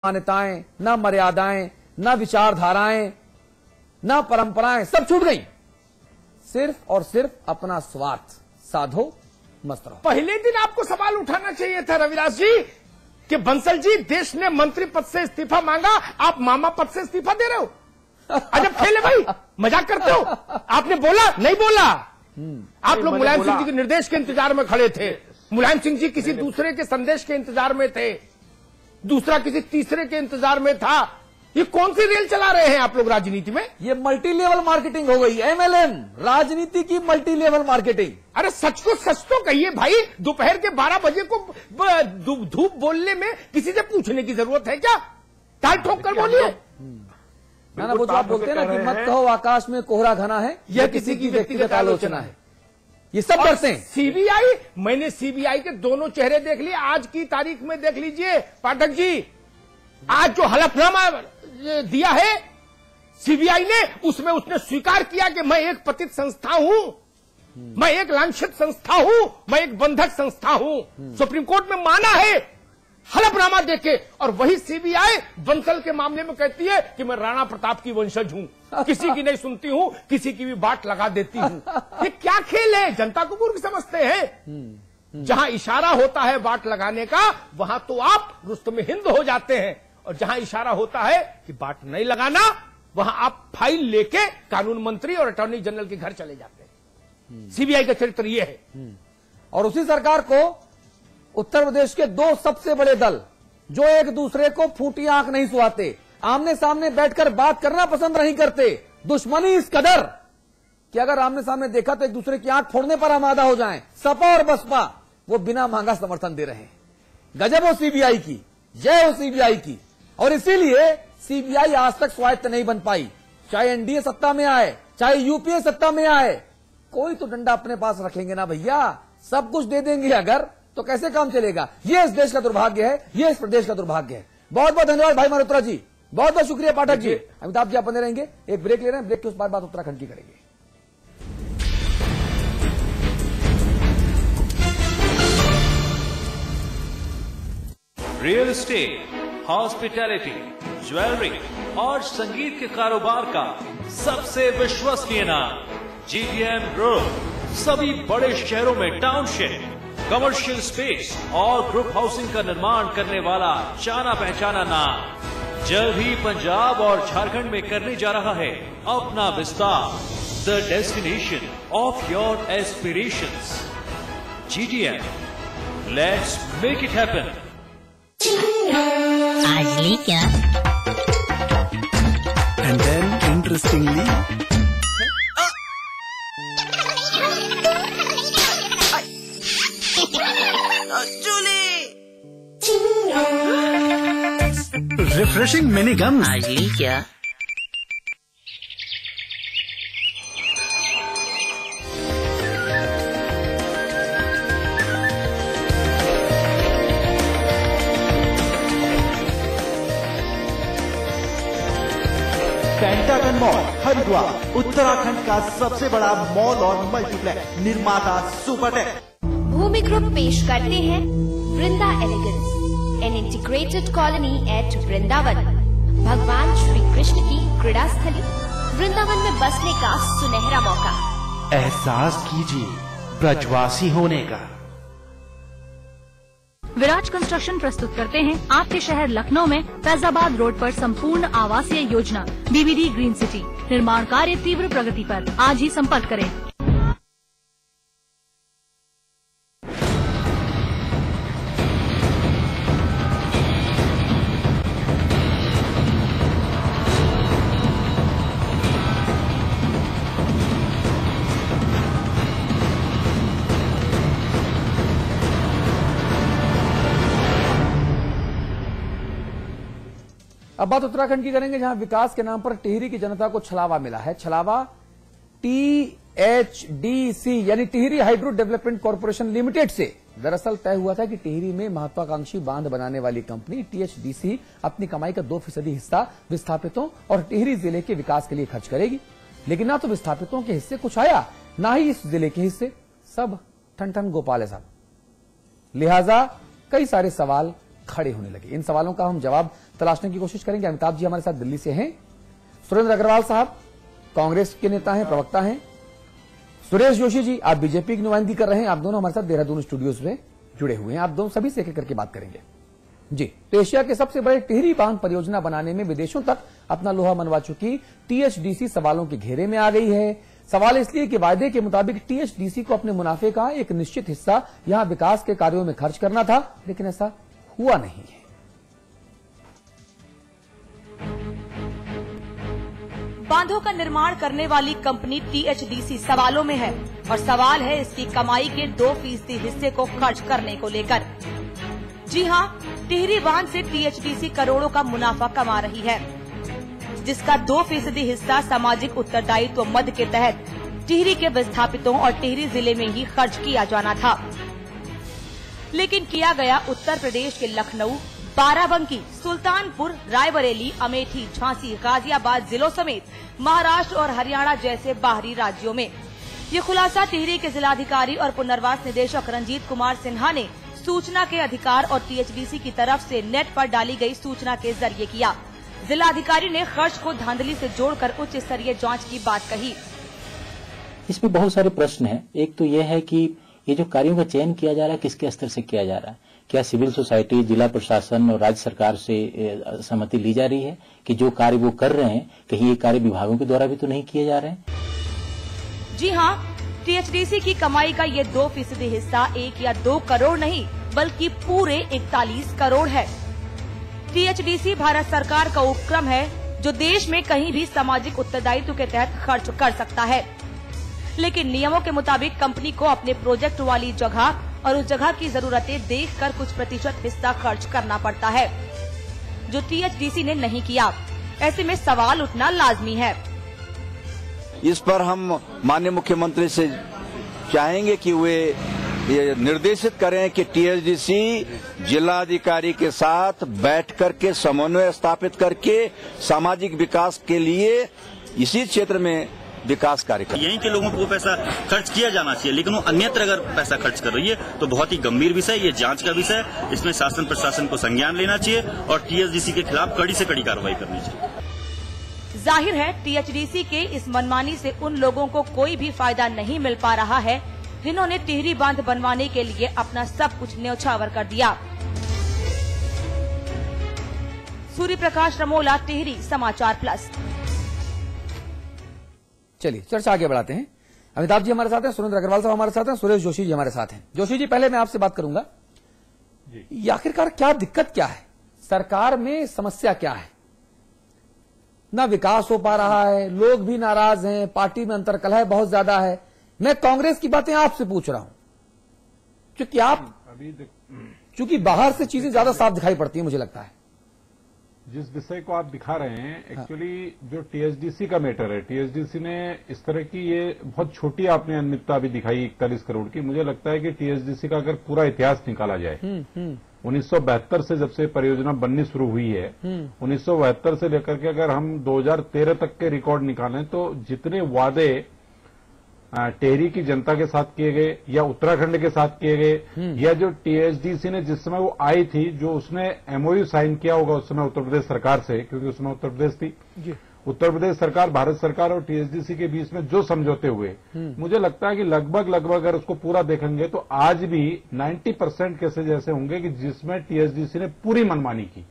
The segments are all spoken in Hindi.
मान्यताएं, ना मर्यादाएं, ना विचारधाराएं, ना परंपराएं, सब छूट गई। सिर्फ और सिर्फ अपना स्वार्थ साधो, मस्त रहो। पहले दिन आपको सवाल उठाना चाहिए था रविदास जी कि बंसल जी, देश ने मंत्री पद से इस्तीफा मांगा, आप मामा पद से इस्तीफा दे रहे हो। अजब खेल है भाई, मजाक करते हो। आपने बोला नहीं बोला? आप लोग मुलायम सिंह जी के निर्देश के इंतजार में खड़े थे, मुलायम सिंह जी किसी दूसरे के संदेश के इंतजार में थे, दूसरा किसी तीसरे के इंतजार में था। ये कौन सी रेल चला रहे हैं आप लोग राजनीति में? ये मल्टी लेवल मार्केटिंग हो गई, एमएलएम, राजनीति की मल्टी लेवल मार्केटिंग। अरे सच को सच तो कहिए भाई, दोपहर के 12 बजे को धूप बोलने में किसी से पूछने की जरूरत है क्या? ताल ठोक कर बोलिए ना। वो जो आप बोलते हैं ना कि मत कहो आकाश में कोहरा घना है, यह किसी की व्यक्तिगत आलोचना है, ये सब करते हैं। सीबीआई, मैंने सीबीआई के दोनों चेहरे देख लिए। आज की तारीख में देख लीजिए पाठक जी, आज जो हलफनामा दिया है सीबीआई ने, उसमें उसने स्वीकार किया कि मैं एक पतित संस्था हूं, मैं एक लांछित संस्था हूं, मैं एक बंधक संस्था हूं। सुप्रीम कोर्ट में माना है हलफनामा देके। और वही सीबीआई बंसल के मामले में कहती है कि मैं राणा प्रताप की वंशज हूं, किसी की नहीं सुनती हूं, किसी की भी बाट लगा देती हूं। ये क्या खेल है? जनता को मूर्ख समझते हैं। जहां इशारा होता है बाट लगाने का, वहां तो आप रुस्तम हिंद हो जाते हैं, और जहां इशारा होता है कि बाट नहीं लगाना, वहां आप फाइल लेके कानून मंत्री और अटॉर्नी जनरल के घर चले जाते हैं। सीबीआई का चरित्र यह है। और उसी सरकार को उत्तर प्रदेश के दो सबसे बड़े दल, जो एक दूसरे को फूटी आंख नहीं सुहाते, आमने सामने बैठकर बात करना पसंद नहीं करते, दुश्मनी इस कदर कि अगर आमने सामने देखा तो एक दूसरे की आंख फोड़ने पर आमादा हो जाएं, सपा और बसपा, वो बिना मांगा समर्थन दे रहे हैं। गजब हो सीबीआई की, जय हो सीबीआई की। और इसीलिए सीबीआई आज तक स्वायत्त नहीं बन पाई, चाहे एनडीए सत्ता में आए, चाहे यूपीए सत्ता में आए। कोई तो डंडा अपने पास रखेंगे ना भैया, सब कुछ दे देंगे अगर, तो कैसे काम चलेगा? ये इस देश का दुर्भाग्य है, ये इस प्रदेश का दुर्भाग्य है। बहुत बहुत धन्यवाद भाई मल्होत्रा जी, बहुत बहुत शुक्रिया पाठक जी। अमिताभ जी आप बने रहेंगे, एक ब्रेक ले रहे हैं, ब्रेक के उस बात उत्तराखंड की करेंगे। रियल एस्टेट, हॉस्पिटैलिटी, ज्वेलरी और संगीत के कारोबार का सबसे विश्वसनीय नाम जीटीएम ग्रुप। सभी बड़े शहरों में टाउनशिप, कमर्शियल स्पेस और ग्रुप हाउसिंग का निर्माण करने वाला जाना पहचाना नाम। जल्द ही पंजाब और झारखंड में करने जा रहा है अपना विस्तार। The destination of your aspirations, GTM, let's make it happen. आज ली क्या? And then interestingly, refreshing mini gums. आज ली क्या? पेंटागन मॉल हरिद्वार उत्तराखंड का सबसे बड़ा मॉल और मल्टीप्लेक्स। निर्माता सुपरटेक। भूमि ग्रुप पेश करते हैं Vrinda elegance, an integrated colony at Vrindavan. भगवान श्री कृष्ण की क्रीड़ा स्थली, वृंदावन में बसने का सुनहरा मौका। एहसास कीजिए ब्रजवासी होने का। विराज कंस्ट्रक्शन प्रस्तुत करते हैं आपके शहर लखनऊ में फैजाबाद रोड पर संपूर्ण आवासीय योजना बीबीडी ग्रीन सिटी। निर्माण कार्य तीव्र प्रगति पर, आज ही संपर्क करें। अब बात उत्तराखंड की करेंगे, जहां विकास के नाम पर टिहरी की जनता को छलावा मिला है। छलावा टीएचडीसी यानी Tehri hydro development corporation limited से दरअसल तय हुआ था कि टिहरी में महत्वाकांक्षी बांध बनाने वाली कंपनी टीएचडीसी अपनी कमाई का 2% हिस्सा विस्थापितों और टिहरी जिले के विकास के लिए खर्च करेगी। लेकिन ना तो विस्थापितों के हिस्से कुछ आया, ना ही इस जिले के हिस्से, सब ठन ठन गोपाल है साहब। लिहाजा कई सारे सवाल, खड़े होने लगे। इन सवालों का हम जवाब तलाशने की कोशिश करेंगे। अमिताभ जी हमारे साथ दिल्ली से हैं, सुरेंद्र अग्रवाल साहब कांग्रेस के नेता हैं, प्रवक्ता हैं, सुरेश जोशी जी आप बीजेपी की नुमाइंदगी कर रहे हैं, आप दोनों हमारे साथ देहरादून स्टूडियोज में जुड़े हुए हैं। आप दोनों सभी से एक एक करके बात करेंगे जी। तो एशिया के सबसे बड़े टिहरी बांध परियोजना बनाने में विदेशों तक अपना लोहा मनवा चुकी टीएचडीसी सवालों के घेरे में आ गई है। सवाल इसलिए कि वायदे के मुताबिक टीएचडीसी को अपने मुनाफे का एक निश्चित हिस्सा यहां विकास के कार्यों में खर्च करना था, लेकिन ऐसा हुआ नहीं है। बांधों का निर्माण करने वाली कंपनी टीएचडीसी सवालों में है और सवाल है इसकी कमाई के 2% हिस्से को खर्च करने को लेकर। जी हां, टिहरी बांध से टीएचडीसी करोड़ों का मुनाफा कमा रही है, जिसका 2% हिस्सा सामाजिक उत्तरदायित्व मद के तहत टिहरी के विस्थापितों और टिहरी जिले में ही खर्च किया जाना था। लेकिन किया गया उत्तर प्रदेश के लखनऊ, बाराबंकी, सुल्तानपुर, रायबरेली, अमेठी, झांसी, गाजियाबाद जिलों समेत महाराष्ट्र और हरियाणा जैसे बाहरी राज्यों में। ये खुलासा टिहरी के जिलाधिकारी और पुनर्वास निदेशक रंजीत कुमार सिन्हा ने सूचना के अधिकार और टीएचडीसी की तरफ से नेट पर डाली गई सूचना के जरिए किया। जिलाधिकारी ने खर्च को धांधली से जोड़कर उच्च स्तरीय जांच की बात कही। इसमें बहुत सारे प्रश्न हैं। एक तो यह है कि ये जो कार्यों का चयन किया जा रहा है किसके स्तर से किया जा रहा है, क्या सिविल सोसाइटी, जिला प्रशासन और राज्य सरकार से सहमति ली जा रही है कि जो कार्य वो कर रहे हैं कहीं ये कार्य विभागों के द्वारा भी तो नहीं किए जा रहे हैं। जी हां, टीएचडीसी की कमाई का ये 2% हिस्सा 1 या 2 करोड़ नहीं बल्कि पूरे 41 करोड़ है। टीएचडीसी भारत सरकार का उपक्रम है जो देश में कहीं भी सामाजिक उत्तरदायित्व के तहत खर्च कर सकता है, लेकिन नियमों के मुताबिक कंपनी को अपने प्रोजेक्ट वाली जगह और उस जगह की जरूरतें देखकर कुछ प्रतिशत हिस्सा खर्च करना पड़ता है, जो टीएचडीसी ने नहीं किया। ऐसे में सवाल उठना लाजमी है। इस पर हम माननीय मुख्यमंत्री से चाहेंगे कि वे ये निर्देशित करें कि टीएचडीसी जिलाधिकारी के साथ बैठ करके समन्वय स्थापित करके सामाजिक विकास के लिए इसी क्षेत्र में विकास कार्य कर। यहीं के लोगों को पैसा खर्च किया जाना चाहिए, लेकिन वो अन्यत्र अगर पैसा खर्च कर रही है तो बहुत ही गंभीर विषय, ये जांच का विषय है। इसमें शासन प्रशासन को संज्ञान लेना चाहिए और टीएचडीसी के खिलाफ कड़ी से कड़ी कार्रवाई करनी चाहिए। जाहिर है टीएचडीसी के इस मनमानी से उन लोगों को कोई भी फायदा नहीं मिल पा रहा है जिन्होंने टिहरी बांध बनवाने के लिए अपना सब कुछ न्यौछावर कर दिया। सूर्य प्रकाश रमोला, टिहरी, समाचार प्लस। चलिए चर्चा आगे बढ़ाते हैं। अमिताभ जी हमारे साथ हैं, सुरेंद्र अग्रवाल साहब हमारे साथ हैं, सुरेश जोशी जी हमारे साथ हैं। जोशी जी पहले मैं आपसे बात करूंगा जी, आखिरकार क्या दिक्कत क्या है, सरकार में समस्या क्या है? ना विकास हो पा रहा है, लोग भी नाराज हैं, पार्टी में अंतर्कलह बहुत ज्यादा है। मैं कांग्रेस की बातें आपसे पूछ रहा हूं क्योंकि आप चूंकि बाहर से चीजें ज्यादा साफ दिखाई पड़ती है, मुझे लगता है। जिस विषय को आप दिखा रहे हैं एक्चुअली जो टीएचडीसी का मैटर है, टीएचडीसी ने इस तरह की ये बहुत छोटी आपने अनियमितता अभी दिखाई 41 करोड़ की। मुझे लगता है कि टीएचडीसी का अगर पूरा इतिहास निकाला जाए 1972 से जब से परियोजना बननी शुरू हुई है, 1972 से लेकर के अगर हम 2013 तक के रिकॉर्ड निकालें तो जितने वादे टिहरी की जनता के साथ किए गए या उत्तराखंड के साथ किए गए या जो टीएचडीसी ने जिस समय वो आई थी, जो उसने एमओयू साइन किया होगा उस समय उत्तर प्रदेश सरकार से, क्योंकि उस समय उत्तर प्रदेश थी, उत्तर प्रदेश सरकार, भारत सरकार और टीएचडीसी के बीच में जो समझौते हुए, मुझे लगता है कि लगभग अगर उसको पूरा देखेंगे तो आज भी 90% केसेज ऐसे होंगे कि जिसमें टीएचडीसी ने पूरी मनमानी की।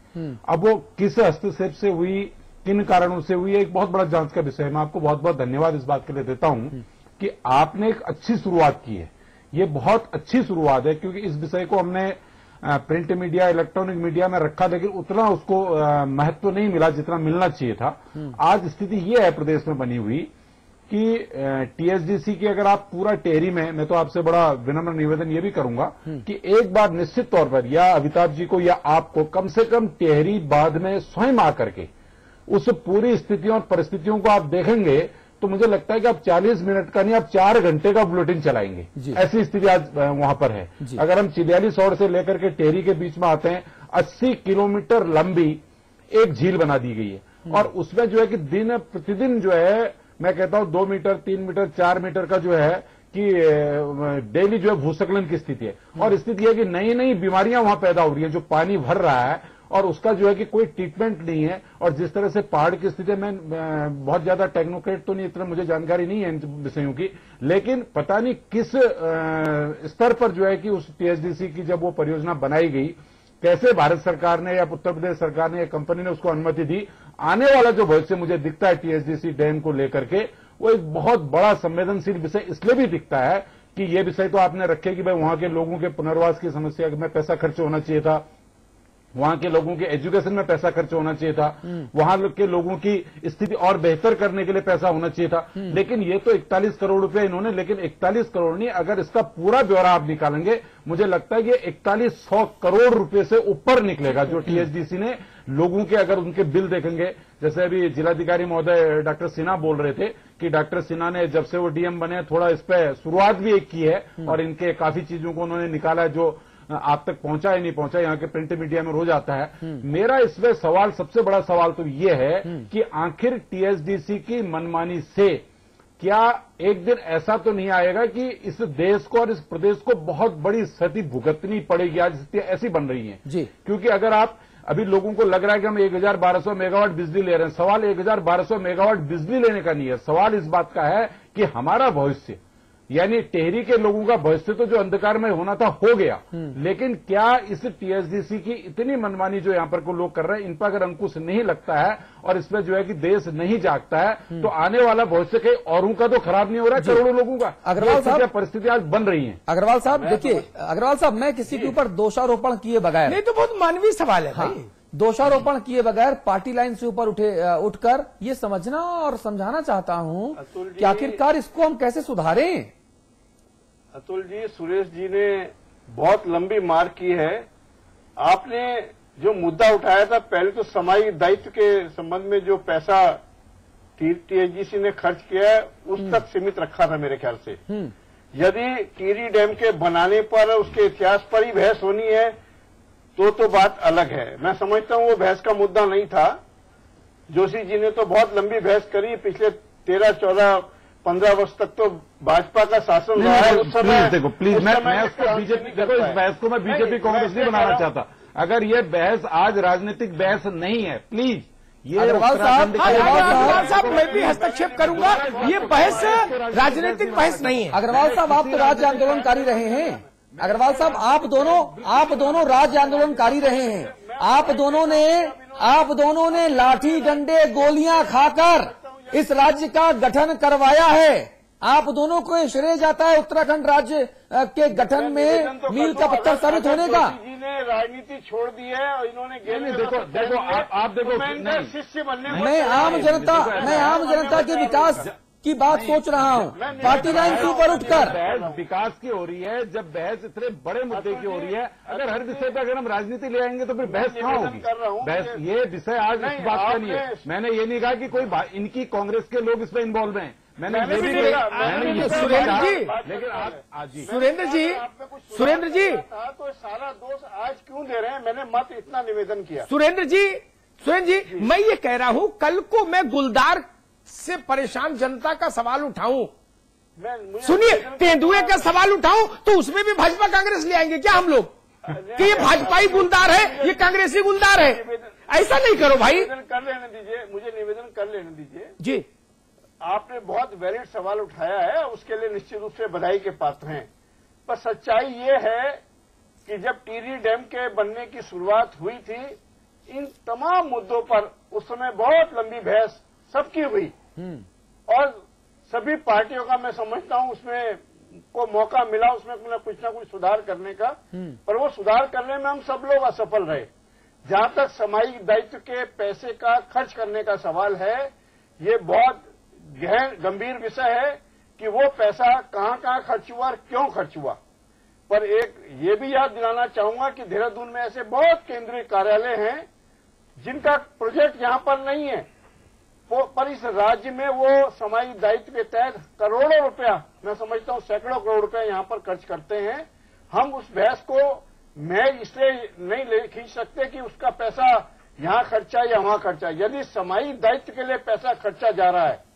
अब वो किस हस्तक्षेप से हुई, किन कारणों से हुई, एक बहुत बड़ा जांच का विषय है। मैं आपको बहुत बहुत धन्यवाद इस बात के लिए देता हूं कि आपने एक अच्छी शुरुआत की है। ये बहुत अच्छी शुरुआत है क्योंकि इस विषय को हमने प्रिंट मीडिया, इलेक्ट्रॉनिक मीडिया में रखा, लेकिन उतना उसको महत्व नहीं मिला जितना मिलना चाहिए था। आज स्थिति ये है प्रदेश में बनी हुई कि टीएचडीसी की अगर आप पूरा टिहरी में, मैं तो आपसे बड़ा विनम्र निवेदन ये भी करूंगा कि एक बार निश्चित तौर पर या अमिताभ जी को या आपको कम से कम टिहरी बांध में स्वयं आकर के उस पूरी स्थितियों और परिस्थितियों को आप देखेंगे तो मुझे लगता है कि आप 40 मिनट का नहीं, आप 4 घंटे का बुलेटिन चलाएंगे। ऐसी स्थिति आज वहां पर है। अगर हम चिलियाली सौड़ से लेकर के टिहरी के बीच में आते हैं, 80 किलोमीटर लंबी एक झील बना दी गई है और उसमें जो है कि दिन प्रतिदिन जो है, मैं कहता हूं 2 मीटर, 3 मीटर, 4 मीटर का जो है कि डेली जो है भूस्खलन की स्थिति है, और स्थिति है कि नई नई बीमारियां वहां पैदा हो रही है, जो पानी भर रहा है और उसका जो है कि कोई ट्रीटमेंट नहीं है। और जिस तरह से पहाड़ की स्थिति में बहुत ज्यादा टेक्नोक्रेट तो नहीं, इतना मुझे जानकारी नहीं है इन विषयों की, लेकिन पता नहीं किस स्तर पर जो है कि उस टीएचडीसी की जब वो परियोजना बनाई गई, कैसे भारत सरकार ने या उत्तर प्रदेश सरकार ने या कंपनी ने उसको अनुमति दी। आने वाला जो भविष्य मुझे दिखता है टीएचडीसी डैम को लेकर के, वो एक बहुत बड़ा संवेदनशील विषय इसलिए भी दिखता है कि ये विषय तो आपने रखे कि भाई वहां के लोगों के पुनर्वास की समस्या में पैसा खर्च होना चाहिए था, वहां के लोगों के एजुकेशन में पैसा खर्च होना चाहिए था, वहां के लोगों की स्थिति और बेहतर करने के लिए पैसा होना चाहिए था। लेकिन ये तो 41 करोड़ रुपए इन्होंने, लेकिन 41 करोड़ नहीं, अगर इसका पूरा ब्यौरा आप निकालेंगे मुझे लगता है कि 4100 करोड़ रुपए से ऊपर निकलेगा जो टीएचडीसी ने लोगों के, अगर उनके बिल देखेंगे। जैसे अभी जिलाधिकारी महोदय डॉक्टर सिन्हा बोल रहे थे कि डॉक्टर सिन्हा ने जब से वो डीएम बने थोड़ा इस पर शुरुआत भी एक की है और इनके काफी चीजों को उन्होंने निकाला है जो आप तक पहुंचा या नहीं पहुंचा, यहाँ के प्रिंट मीडिया में रोज आता है। मेरा इसमें सवाल, सबसे बड़ा सवाल तो ये है कि आखिर टीएचडीसी की मनमानी से क्या एक दिन ऐसा तो नहीं आएगा कि इस देश को और इस प्रदेश को बहुत बड़ी क्षति भुगतनी पड़ेगी। आज स्थितियां ऐसी बन रही हैं जी, क्योंकि अगर आप अभी लोगों को लग रहा है कि हम 1200 मेगावाट बिजली ले रहे हैं, सवाल 1200 मेगावाट बिजली लेने का नहीं है, सवाल इस बात का है कि हमारा भविष्य, यानी टेहरी के लोगों का भविष्य तो जो अंधकार में होना था हो गया, लेकिन क्या इस टीएचडीसी की इतनी मनमानी जो यहां पर को लोग कर रहे हैं, इन पर अगर अंकुश नहीं लगता है और इसमें जो है कि देश नहीं जागता है तो आने वाला भविष्य कहीं औरों का तो खराब नहीं हो रहा है, करोड़ों लोगों का। अग्रवाल साहब, परिस्थिति आज बन रही है। अग्रवाल साहब देखिए, अग्रवाल साहब मैं किसी के ऊपर दोषारोपण किए बगैर, नहीं तो बहुत मानवीय सवाल है भाई, दोषारोपण किए बगैर पार्टी लाइन से ऊपर उठकर ये समझना और समझाना चाहता हूं कि आखिरकार इसको हम कैसे सुधारें। अतुल जी, सुरेश जी ने बहुत लंबी मार की है। आपने जो मुद्दा उठाया था, पहले तो समाई दायित्व के संबंध में जो पैसा टीएचडीसी ने खर्च किया है उस तक सीमित रखा था मेरे ख्याल से। यदि टिहरी डैम के बनाने पर, उसके इतिहास पर ही बहस होनी है तो बात अलग है। मैं समझता हूं वो बहस का मुद्दा नहीं था। जोशी जी ने तो बहुत लंबी बहस करी, पिछले 13, 14, 15 वर्ष तक तो भाजपा का शासन रहा है। उस समय देखो प्लीज, मैं उसको बीजेपी, देखो इस बहस को मैं बीजेपी कांग्रेस नहीं बनाना चाहता। अगर ये बहस आज राजनीतिक बहस नहीं है, प्लीज ये अग्रवाल साहब मैं भी हस्तक्षेप करूंगा, ये बहस राजनीतिक बहस नहीं है। अग्रवाल साहब आप तो राज्य आंदोलनकारी रहे हैं, अग्रवाल साहब आप दोनों राज्य आंदोलनकारी रहे हैं, आप दोनों ने लाठी डंडे गोलियां खाकर इस राज्य का गठन करवाया है। आप दोनों को श्रेय जाता है उत्तराखंड राज्य के गठन में मील का पत्थर साबित होने का। जी ने राजनीति छोड़ दी है और इन्होंने देखो आप देखो, शिष्य बनने, मैं आम जनता के विकास की बात सोच रहा हूँ, पार्टी लाइन से ऊपर उठकर। बहस विकास की हो रही है, जब बहस इतने बड़े मुद्दे की हो रही है, अगर हर विषय पर अगर हम राजनीति ले आएंगे तो फिर बहस कहाँ होगी। बहस ये विषय आज इस बात का नहीं है। मैंने ये नहीं कहा कि कोई इनकी कांग्रेस के लोग इसमें इन्वॉल्व हैं, मैंने ये भी सुरेंद्र जी, लेकिन सुरेंद्र जी तो सारा दोष आज क्यों दे रहे हैं? मैंने मत इतना निवेदन किया। सुरेंद्र जी मैं ये कह रहा हूँ, कल को मैं गुलदार से परेशान जनता का सवाल उठाऊं, सुनिए, तेंदुए का सवाल उठाऊं तो उसमें भी भाजपा कांग्रेस ले आएंगे क्या हम लोग कि ये भाजपाई गुलदार है, ये कांग्रेसी गुलदार है? ऐसा नहीं करो भाई। कर लेने दीजिए, मुझे निवेदन कर लेने दीजिए जी। आपने बहुत वैलिड सवाल उठाया है, उसके लिए निश्चित रूप से बधाई के पात्र हैं। पर सच्चाई ये है कि जब टिहरी डैम के बनने की शुरुआत हुई थी, इन तमाम मुद्दों पर उस समय बहुत लंबी बहस सबकी हुई और सभी पार्टियों का मैं समझता हूं उसमें को मौका मिला, उसमें कुछ ना कुछ सुधार करने का, पर वो सुधार करने में हम सब लोग असफल रहे। जहां तक सामायिक दायित्व के पैसे का खर्च करने का सवाल है, ये बहुत गहन गंभीर विषय है कि वो पैसा कहां खर्च हुआ और क्यों खर्च हुआ। पर एक ये भी याद दिलाना चाहूंगा कि देहरादून में ऐसे बहुत केंद्रीय कार्यालय हैं जिनका प्रोजेक्ट यहां पर नहीं है, पर इस राज्य में वो सामायिक दायित्व के तहत करोड़ों रुपया, मैं समझता हूं सैकड़ों करोड़ रुपया यहां पर खर्च करते हैं। हम उस बहस को मैं इसलिए नहीं खींच सकते कि उसका पैसा यहां खर्चा या वहां खर्चा। यदि सामायिक दायित्व के लिए पैसा खर्चा जा रहा है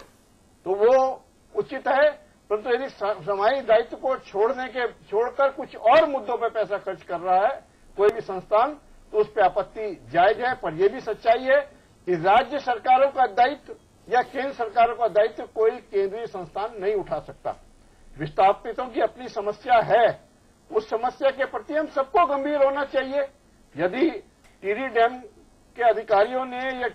तो वो उचित है, परंतु यदि समाजी दायित्व को छोड़कर कुछ और मुद्दों पर पैसा खर्च कर रहा है कोई भी संस्थान, तो उस पर आपत्ति जायज है। पर यह भी सच्चाई है कि राज्य सरकारों का दायित्व या केंद्र सरकारों का दायित्व कोई केंद्रीय संस्थान नहीं उठा सकता। विस्थापितों की अपनी समस्या है, उस समस्या के प्रति हम सबको गंभीर होना चाहिए। यदि टिहरी डैम के अधिकारियों ने या